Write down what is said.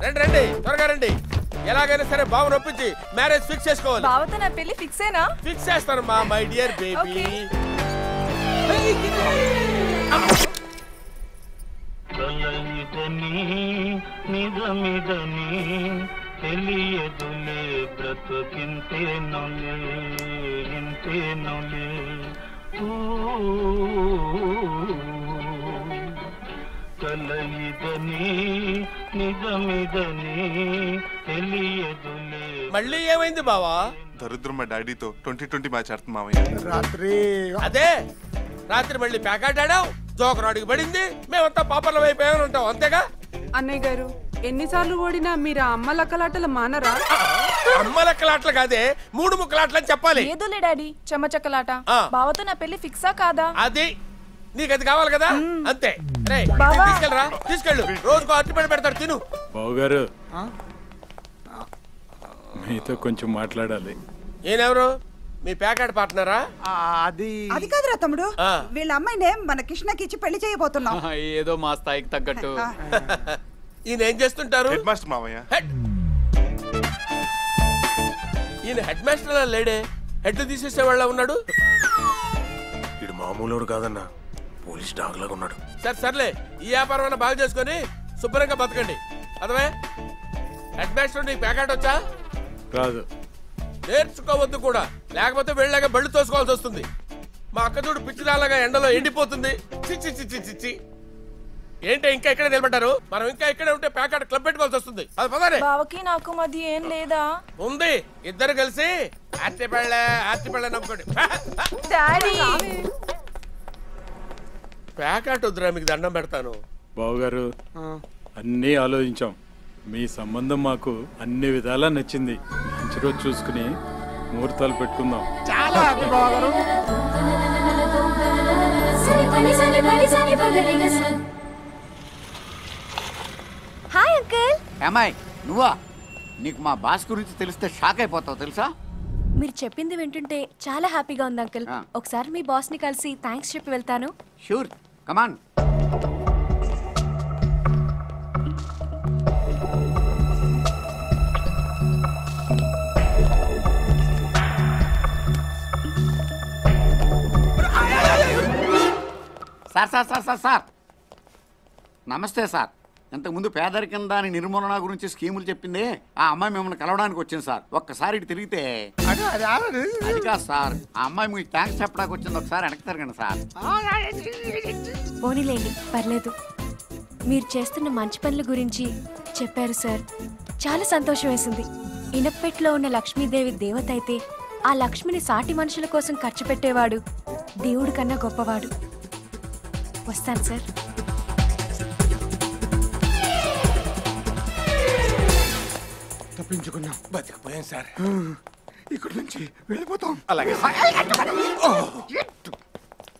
రండి రండి త్వరగా రండి. ఎలాగైనా సరే బాబు నొప్పించి మ్యారేజ్ ఫిక్స్ చేసుకోవాలి. బావతో నా పెళ్లి ఫిక్సేనా? ఫిక్స్ చేస్తానమ్మా మై డియర్ బేబీ. కలయిదని నిజమిదని తెలియదులే బ్రతుకింతేనులే ఇంతేనులే కలయిదని నిజమిదని తెలియదులే. మళ్ళీ ఏమైంది బావా? దరిద్రం మా డాడీతో 2020 మ్యాచ్ ఆడుతుంది మామయ్య. అదే రాత్రి మళ్ళీ ప్యాకెట్ ఆడావు, జోకరాడికి పడింది, మేమంతా పాపర్లం అయిపోయామని ఉంటాం అంతేగా. అన్నయ్య గారు ఎన్నిసార్లు ఓడినా మీరు ఆ అమ్మ లక్కలాటలు మానరా? అమ్మ లెక్కలాట్లు కాదే, 3 ముక్కలాట్లు అని చెప్పాలి. ఏదోలే డాడీ చెమ్మచక్కలాట. బావతో నా పెళ్లి ఫిక్సా కాదా? అది నీకు అది కావాలి కదా అంతే. తీసుకెళ్ళరా, తీసుకెళ్ళు. రోజుకో అరటిపండు పెడతాడు, తిను. బావగారు మీతో కొంచెం మాట్లాడాలి. ఈయనెవరు? మీ ప్యాకెట్ పార్ట్నరా? అది కాదురా తమ్ముడు, వీళ్ళ అమ్మాయినే మన కృష్ణకి ఇచ్చి పెళ్లి చేయబోతున్నాం. ఏదో మా స్థాయికి తగ్గట్టు. ఈయన ఏం చేస్తుంటారు? హెడ్ మాస్టర్ మామయ్య. ఈయన హెడ్ మాస్టర్ లేడే, హెడ్ తీసేసేవాళ్ళ ఉన్నాడు. ఇడు మామూలు కాదన్నా, పోలీస్ డాగ్ లాగా ఉన్నాడు. సర్లే, ఈ వ్యాపారం బాగా చేసుకొని శుభ్రంగా బతకండి. అదవే హెడ్ మాస్టర్ నీకు ప్యాకెట్ వచ్చా? రాదు. నేర్చుకోవద్దు కూడా, లేకపోతే వెళ్ళాక బళ్ళు తోసుకోవాల్సి వస్తుంది. మా అక్క చూడు పిచ్చిలాగా ఎండలో ఎండిపోతుంది. చిచ్చి చిచ్చి చిచ్చి ఏంటి ఇంకా ఇక్కడే నిలబడ్డారు? మనం ఇంకా ఇక్కడే ఉంటే ప్యాకెట్ క్లబ్ పెట్టుకోవాల్సి వస్తుంది. అది పదరే. బావకి నాకు మధ్య ఏం లేదా? ఉంది, ఇద్దరు కలిసి ఆర్తిపళ్ళ నమ్ముకోండి. డాడీ ప్యాకెట్ వద్దురా, మీకు దండం పెడతాను. బావగారు అన్నీ ఆలోచించాం, మీ సంబంధం మాకు అన్ని విధాలా నచ్చింది. మంచి రోజు చూసుకుని ముహూర్తాలు పెట్టుకుందాం. చాలా హాయ్ అంకుల్. ఏమాయ్ నువ్వా? నీకు మా బాస్ గురించి తెలిస్తే షాక్ అయిపోతావు తెలుసా? మీరు చెప్పింది వింటుంటే చాలా హ్యాపీగా ఉంది అంకుల్. ఒకసారి మీ బాస్ ని కలిసి థ్యాంక్స్ చెప్పి వెళ్తాను. Sure, come on. Sir sir sir sir sir నమస్తే సార్. ఇంతకుముందు పేదరికం దాని నిర్మూలన గురించి స్కీములు చెప్పింది ఆ అమ్మాయి మిమ్మల్ని కలవడానికి వచ్చింది సార్. ఒక్కసారి ఇటు తిరిగితే అది కాదు సార్, ఆ అమ్మాయి మీకు థ్యాంక్స్ చెప్పడానికి వచ్చింది. ఒకసారి వెనక్కి తిరగండి సార్. పోనీలేండి, పర్లేదు. మీరు చేస్తున్న మంచి పనుల గురించి చెప్పారు సార్, చాలా సంతోషం వేసింది. ఇనప్పెట్లో ఉన్న లక్ష్మీదేవి దేవత అయితే ఆ లక్ష్మిని సాటి మనుషుల కోసం ఖర్చు పెట్టేవాడు దేవుడి కన్నా గొప్పవాడు. వస్తాను సార్. తప్పించుకున్నాం, బతికిపోయాం సార్. ఇక్కడి నుంచి వెళ్ళిపోతాం. అలాగే.